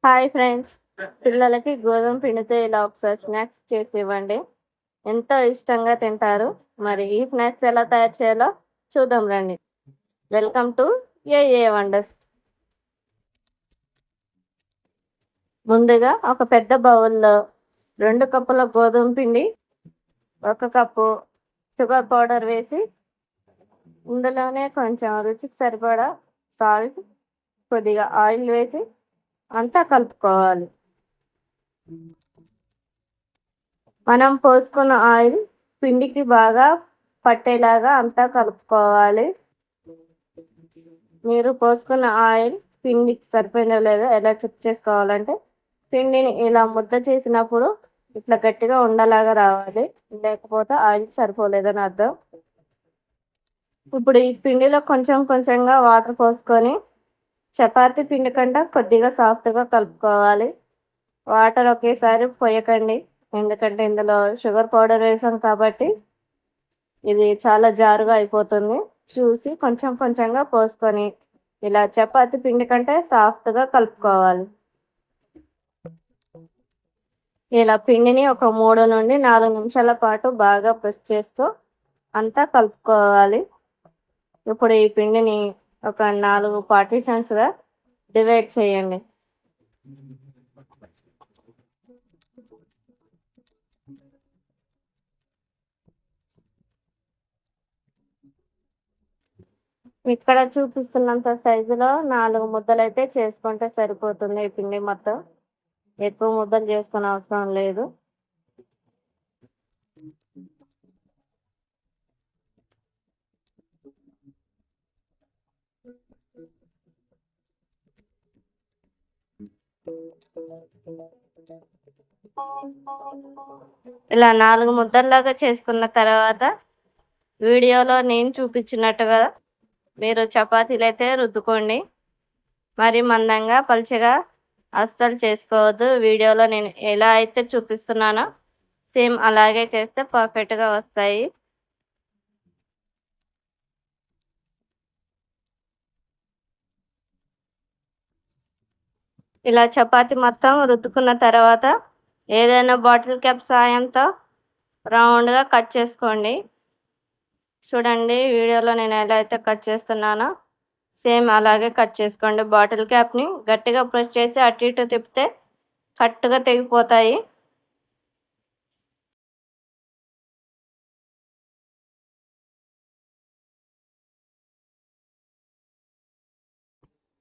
Hi friends, పిల్లలకి గోధుమ పిండితో ఇలా ఒకసారి స్నాక్స్ చేసి ఇవ్వండి. ఎంతో ఇష్టంగా తింటారు. మరి ఈ స్నాక్స్ ఎలా తయారు చేయాలో చూద్దాం రండి. Welcome to A wonders. ముందుగా ఒక పెద్ద బౌల్లో 2 కప్పుల గోధుమ పిండి, 1 కప్పు షుగర్ పౌడర్ వేసి ఇందులోనే కొంచెం రుచికి సరిపడా సాల్ట్, కొద్దిగా ఆయిల్ వేసి అంతా కలుపుకోవాలి. మనం పోసుకున్న ఆయిల్ పిండికి బాగా పట్టేలాగా అంతా కలుపుకోవాలి. మీరు పోసుకున్న ఆయిల్ పిండికి సరిపోయిందో లేదో ఎలా చెక్ చేసుకోవాలంటే పిండిని ఇలా ముద్ద చేసినప్పుడు ఇట్లా గట్టిగా ఉండలాగా రావాలి, లేకపోతే ఆయిల్ సరిపోలేదని అర్థం. ఇప్పుడు ఈ పిండిలో కొంచెం కొంచెంగా వాటర్ పోసుకొని చపాతీ పిండి కంటే కొద్దిగా సాఫ్ట్గా కలుపుకోవాలి. వాటర్ ఒకేసారి పోయకండి, ఎందుకంటే ఇందులో షుగర్ పౌడర్ వేసాం కాబట్టి ఇది చాలా జారుగా అయిపోతుంది. చూసి కొంచెం కొంచెంగా పోసుకొని ఇలా చపాతీ పిండి కంటే సాఫ్ట్గా కలుపుకోవాలి. ఇలా పిండిని ఒక 3 నుండి 4 నిమిషాల పాటు బాగా ప్రెస్ చేస్తూ అంతా కలుపుకోవాలి. ఇప్పుడు ఈ పిండిని ఒక 4 పార్టీషన్స్గా డివైడ్ చేయండి. ఇక్కడ చూపిస్తున్నంత సైజులో 4 ముద్దలు అయితే చేసుకుంటే సరిపోతుంది. ఈ పిండి మొత్తం ఎక్కువ ముద్దలు చేసుకునే అవసరం లేదు. ఇలా 4 ముద్దల్లాగా చేసుకున్న తర్వాత వీడియోలో నేను చూపించినట్టుగా మీరు చపాతీలు అయితే రుద్దుకోండి. మరి మందంగా పలుచగా అస్సలు చేసుకోవద్దు. వీడియోలో నేను ఎలా అయితే చూపిస్తున్నానో సేమ్ అలాగే చేస్తే పర్ఫెక్ట్గా వస్తాయి. ఇలా చపాతీ మొత్తం రుద్దుకున్న తర్వాత ఏదైనా బాటిల్ క్యాప్ సాయంతో రౌండ్గా కట్ చేసుకోండి. చూడండి వీడియోలో నేను ఎలా అయితే కట్ చేస్తున్నానో సేమ్ అలాగే కట్ చేసుకోండి. బాటిల్ క్యాప్ని గట్టిగా ప్రెస్ చేసి అటు ఇటు తిప్పితే కరెక్ట్గా తెగిపోతాయి.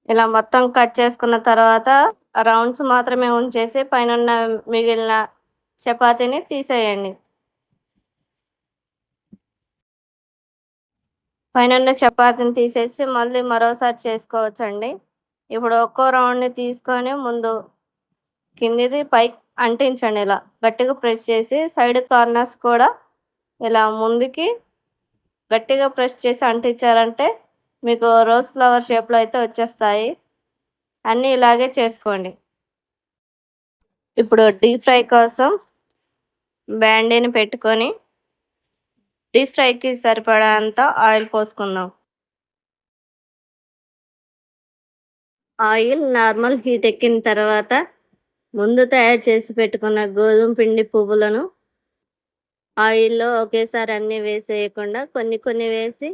ఇలా మొత్తం కట్ చేసుకున్న తర్వాత రౌండ్స్ మాత్రమే ఉంచేసి పైన మిగిలిన చపాతీని తీసేయండి. పైన చపాతీని తీసేసి మళ్ళీ మరోసారి చేసుకోవచ్చండి. ఇప్పుడు ఒక్కో రౌండ్ని తీసుకొని ముందు కిందిది పైకి అంటించండి. ఇలా గట్టిగా ప్రెస్ చేసి సైడ్ కార్నర్స్ కూడా ఇలా ముందుకి గట్టిగా ప్రెస్ చేసి అంటించారంటే మీకు రోజ్ ఫ్లవర్ షేప్లో అయితే వచ్చేస్తాయి. అన్నీ ఇలాగే చేసుకోండి. ఇప్పుడు డీప్ ఫ్రై కోసం బ్యాండీని పెట్టుకొని డీప్ ఫ్రైకి సరిపడంత ఆయిల్ పోసుకుందాం. ఆయిల్ నార్మల్ హీట్ ఎక్కిన తర్వాత ముందు తయారు చేసి పెట్టుకున్న గోధుమ పిండి పువ్వులను ఆయిల్లో ఒకేసారి అన్నీ వేసేయకుండా కొన్ని కొన్ని వేసి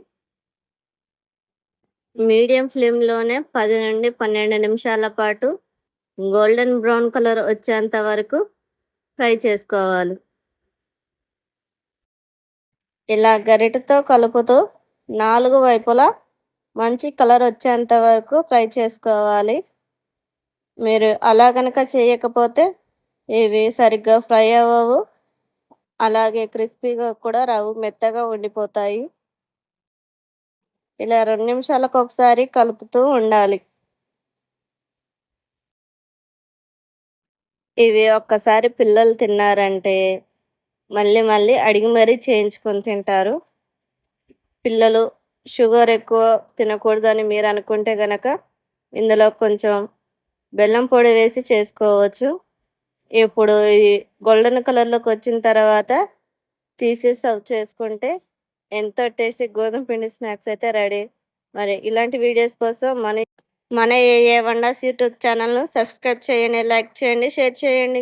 మీడియం ఫ్లేమ్లోనే 10 నుండి 12 నిమిషాల పాటు గోల్డెన్ బ్రౌన్ కలర్ వచ్చేంత వరకు ఫ్రై చేసుకోవాలి. ఇలా గరిటెతో కలుపుతూ 4 వైపులా మంచి కలర్ వచ్చేంత వరకు ఫ్రై చేసుకోవాలి. మీరు అలా కనుక చేయకపోతే ఇవి సరిగ్గా ఫ్రై అవ్వవు, అలాగే క్రిస్పీగా కూడా రావు, మెత్తగా ఉండిపోతాయి. ఇలా 2 నిమిషాలకు ఒకసారి కలుపుతూ ఉండాలి. ఇవి ఒక్కసారి పిల్లలు తిన్నారంటే మళ్ళీ మళ్ళీ అడిగి మరీ చేయించుకొని తింటారు. పిల్లలు షుగర్ ఎక్కువ తినకూడదని మీరు అనుకుంటే గనక ఇందులో కొంచెం బెల్లం పొడి వేసి చేసుకోవచ్చు. ఇప్పుడు ఈ గోల్డెన్ కలర్లోకి వచ్చిన తర్వాత తీసి సర్వ్ చేసుకుంటే ఎంతో టేస్టీ గోధుమ పిండి స్నాక్స్ అయితే రెడీ. మరి ఇలాంటి వీడియోస్ కోసం మన మన ఏ వండర్స్ యూట్యూబ్ ఛానల్ను సబ్స్క్రైబ్ చేయండి, లైక్ చేయండి, షేర్ చేయండి.